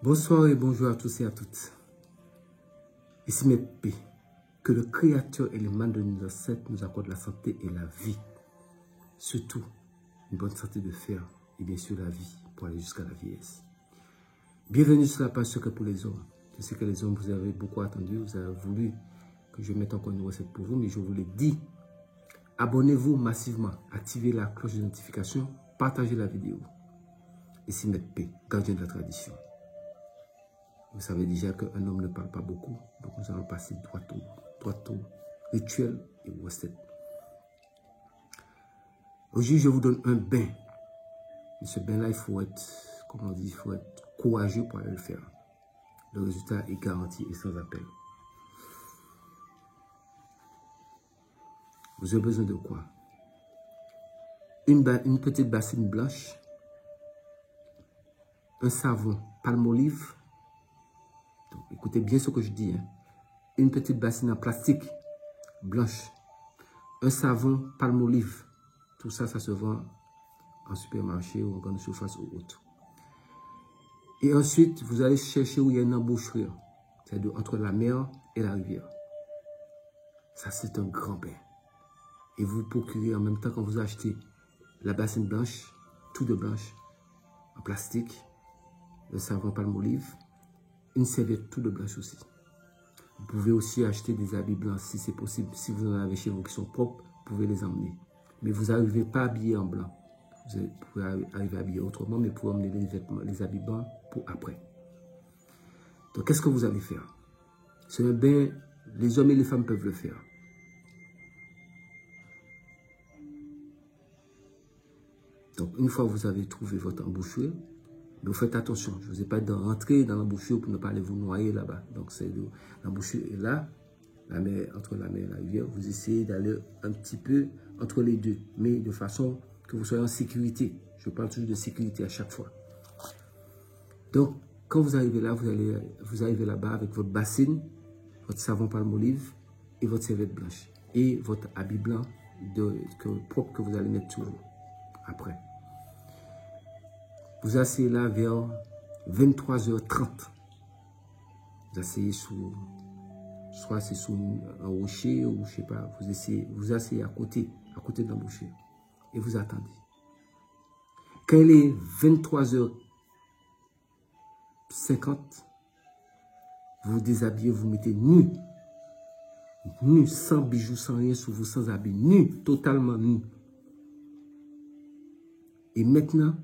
Bonsoir et bonjour à tous et à toutes. Ici mes P. Que le Créateur et le mal de nos ancêtres nous accordent la santé et la vie. Surtout, une bonne santé de fer et bien sûr la vie pour aller jusqu'à la vieillesse. Bienvenue sur la page Secret pour les hommes. Je sais que les hommes, vous avez beaucoup attendu, vous avez voulu que je mette encore une recette pour vous, mais je vous l'ai dit. Abonnez-vous massivement, activez la cloche de notification, partagez la vidéo. Ici mes P, gardien de la tradition. Vous savez déjà qu'un homme ne parle pas beaucoup, donc nous allons passer droit au rituel et aux recettes. Aujourd'hui, je vous donne un bain. Mais ce bain-là, il faut être, comme on dit, il faut être courageux pour aller le faire. Le résultat est garanti et sans appel. Vous avez besoin de quoi? Une petite bassine blanche, un savon Palmolive. Donc, écoutez bien ce que je dis. Hein. Une petite bassine en plastique blanche, un savon Palmolive. Tout ça, ça se vend en supermarché ou en grande surface ou autre. Et ensuite, vous allez chercher où il y a une embouchure. C'est-à-dire entre la mer et la rivière. Ça, c'est un grand bain. Et vous procurez en même temps quand vous achetez la bassine blanche, tout de blanche, en plastique, le savon Palmolive, une serviette tout de blanche aussi. Vous pouvez aussi acheter des habits blancs si c'est possible. Si vous en avez chez vous qui sont propres, vous pouvez les emmener. Mais vous n'arrivez pas habillé en blanc. Vous pouvez arriver habillé autrement, mais pour emmener les vêtements, les habits blancs pour après. Donc, qu'est-ce que vous allez faire? C'est un bain, les hommes et les femmes peuvent le faire. Donc, une fois que vous avez trouvé votre embouchure, mais vous faites attention. Je ne vous ai pas dit de rentrer dans l'embouchure pour ne pas aller vous noyer là-bas. Donc, l'embouchure est là, entre la mer et la rivière. Vous essayez d'aller un petit peu entre les deux, mais de façon que vous soyez en sécurité. Je parle toujours de sécurité à chaque fois. Donc, quand vous arrivez là, vous arrivez là-bas avec votre bassine, votre savon Palmolive et votre serviette blanche. Et votre habit blanc propre que vous allez mettre sur vous après. Vous asseyez là vers 23h30. Vous asseyez soit c'est sous un rocher ou je sais pas, vous asseyez à côté de l'embouchure et vous attendez. Quand il est 23h50, vous vous déshabillez, vous mettez nu, sans bijoux, sans rien sur vous, sans habit, nu, totalement nu. Et maintenant,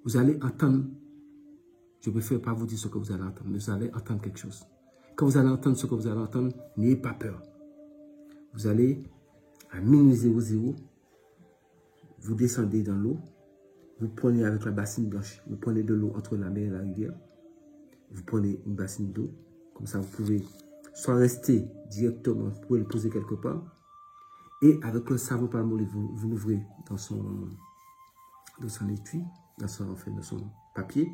vous allez entendre, je ne préfère pas vous dire ce que vous allez entendre, mais vous allez entendre quelque chose. Quand vous allez entendre ce que vous allez entendre, n'ayez pas peur. Vous allez, à minuit 00, vous descendez dans l'eau, vous prenez avec la bassine blanche, vous prenez de l'eau entre la mer et la rivière, vous prenez une bassine d'eau, comme ça vous pouvez soit rester directement, vous pouvez le poser quelque part, et avec le savon Palmolive, vous l'ouvrez dans son étui, dans son papier,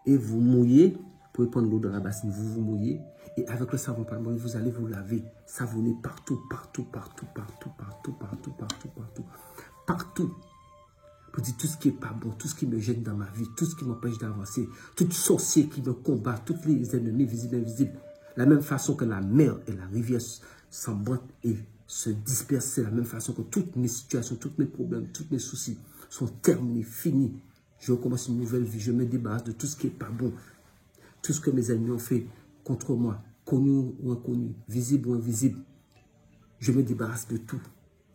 et vous mouillez, vous pouvez prendre l'eau dans la bassine, vous mouillez, et avec le savon Palmolive, vous allez vous laver, savonner partout. Pour dire tout ce qui n'est pas bon, tout ce qui me gêne dans ma vie, tout ce qui m'empêche d'avancer, tout sorcier qui me combat, tous les ennemis visibles et invisibles. La même façon que la mer et la rivière s'emboîtent et se dispersent, c'est la même façon que toutes mes situations, tous mes problèmes, tous mes soucis sont terminés, finis. Je recommence une nouvelle vie, je me débarrasse de tout ce qui n'est pas bon. Tout ce que mes ennemis ont fait contre moi, connu ou inconnu, visible ou invisible. Je me débarrasse de tout.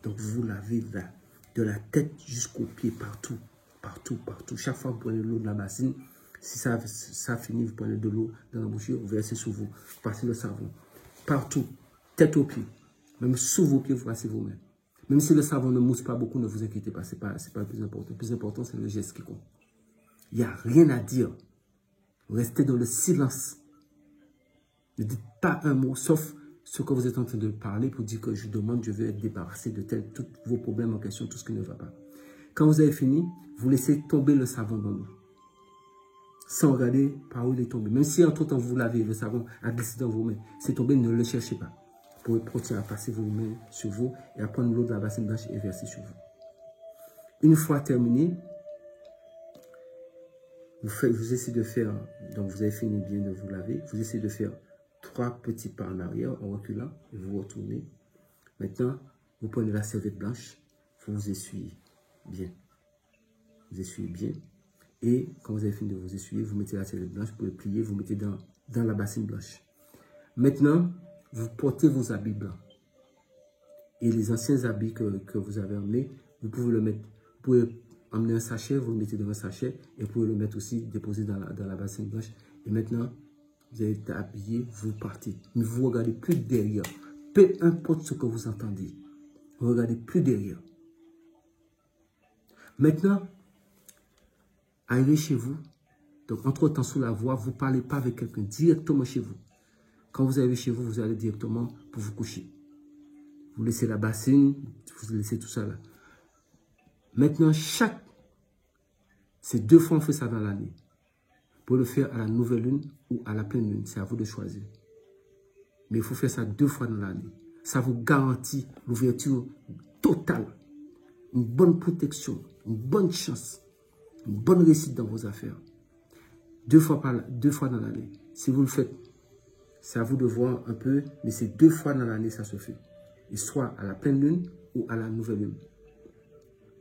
Donc vous lavez là, de la tête jusqu'aux pieds, partout. Chaque fois que vous prenez l'eau de la bassine, si ça finit, vous prenez de l'eau dans la bouche, vous versez sur vous, vous passez le savon. Partout, tête aux pieds. Même sous vos pieds, vous passez vous-même. Même si le savon ne mousse pas beaucoup, ne vous inquiétez pas, ce n'est pas le plus important. Le plus important, c'est le geste qui compte. Il n'y a rien à dire. Restez dans le silence. Ne dites pas un mot, sauf ce que vous êtes en train de parler pour dire que je demande, je veux être débarrassé de tous vos problèmes en question, tout ce qui ne va pas. Quand vous avez fini, vous laissez tomber le savon dans l'eau. Sans regarder par où il est tombé. Même si entre-temps vous lavez, le savon a glissé dans vos mains, c'est tombé, ne le cherchez pas. Vous pouvez continuer à passer vos mains sur vous et à prendre l'eau de la bassine blanche et verser sur vous. Une fois terminé, Vous essayez de faire, donc vous avez fini bien de vous laver, vous essayez de faire 3 petits pas en arrière en reculant et vous retournez. Maintenant, vous prenez la serviette blanche, vous essuyez bien. Vous essuyez bien. Et quand vous avez fini de vous essuyer, vous mettez la serviette blanche, vous pouvez plier, vous mettez dans la bassine blanche. Maintenant, vous portez vos habits blancs. Et les anciens habits que vous avez emmenés, vous pouvez le mettre. Vous pouvez emmener un sachet, vous le mettez dans un sachet et vous pouvez le mettre aussi, déposer dans la bassine blanche. Et maintenant, vous avez été habillé, vous partez. Mais vous ne regardez plus derrière. Peu importe ce que vous entendez. Vous ne regardez plus derrière. Maintenant, arrivez chez vous. Donc, entre-temps, sous la voie, vous ne parlez pas avec quelqu'un directement chez vous. Quand vous arrivez chez vous, vous allez directement pour vous coucher. Vous laissez la bassine, vous laissez tout ça là. Maintenant, c'est 2 fois on fait ça dans l'année. Pour le faire à la nouvelle lune ou à la pleine lune, c'est à vous de choisir. Mais il faut faire ça 2 fois dans l'année. Ça vous garantit l'ouverture totale, une bonne protection, une bonne chance, une bonne réussite dans vos affaires. 2 fois dans l'année. Si vous le faites, c'est à vous de voir un peu, mais c'est 2 fois dans l'année ça se fait. Et soit à la pleine lune ou à la nouvelle lune.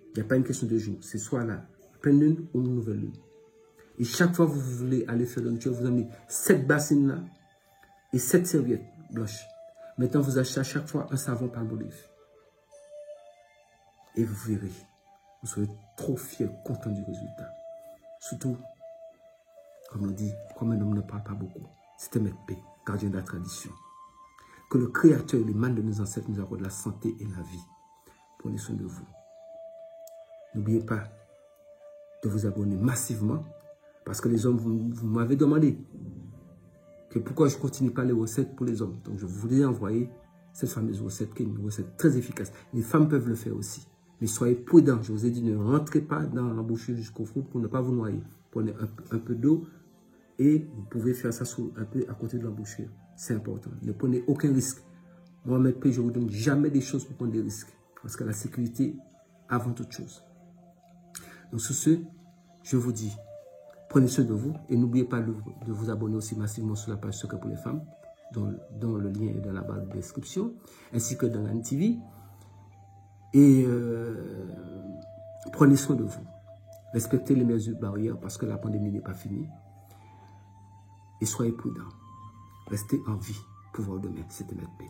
Il n'y a pas une question de jour. C'est soit à la pleine lune ou une nouvelle lune. Et chaque fois que vous voulez aller faire le rituel, vous amenez 7 bassines là et 7 serviettes blanches. Maintenant, vous achetez à chaque fois un savon palmolive. Et vous verrez, vous serez trop fiers, contents du résultat. Surtout, comme on dit, comme un homme ne parle pas beaucoup, c'était Maître P, gardien de la tradition. Que le Créateur et les mâles de nos ancêtres nous accordent la santé et la vie. Prenez soin de vous. N'oubliez pas de vous abonner massivement parce que les hommes, vous m'avez demandé que pourquoi je ne continue pas les recettes pour les hommes. Donc, je vous ai envoyé cette fameuse recette qui est une recette très efficace. Les femmes peuvent le faire aussi. Mais soyez prudents. Je vous ai dit, ne rentrez pas dans l'embouchure jusqu'au fond pour ne pas vous noyer. Prenez un peu d'eau et vous pouvez faire ça un peu à côté de l'embouchure. C'est important. Ne prenez aucun risque. Moi, Maître P, je ne vous donne jamais des choses pour prendre des risques. Parce que la sécurité avant toute chose. Donc, sur ce, je vous dis, prenez soin de vous et n'oubliez pas de vous abonner aussi massivement sur la page Secret pour les femmes, dont le lien est dans la barre de description, ainsi que dans la TV. Et prenez soin de vous. Respectez les mesures barrières parce que la pandémie n'est pas finie. Et soyez prudents. Restez en vie pour voir demain. C'était Maître P.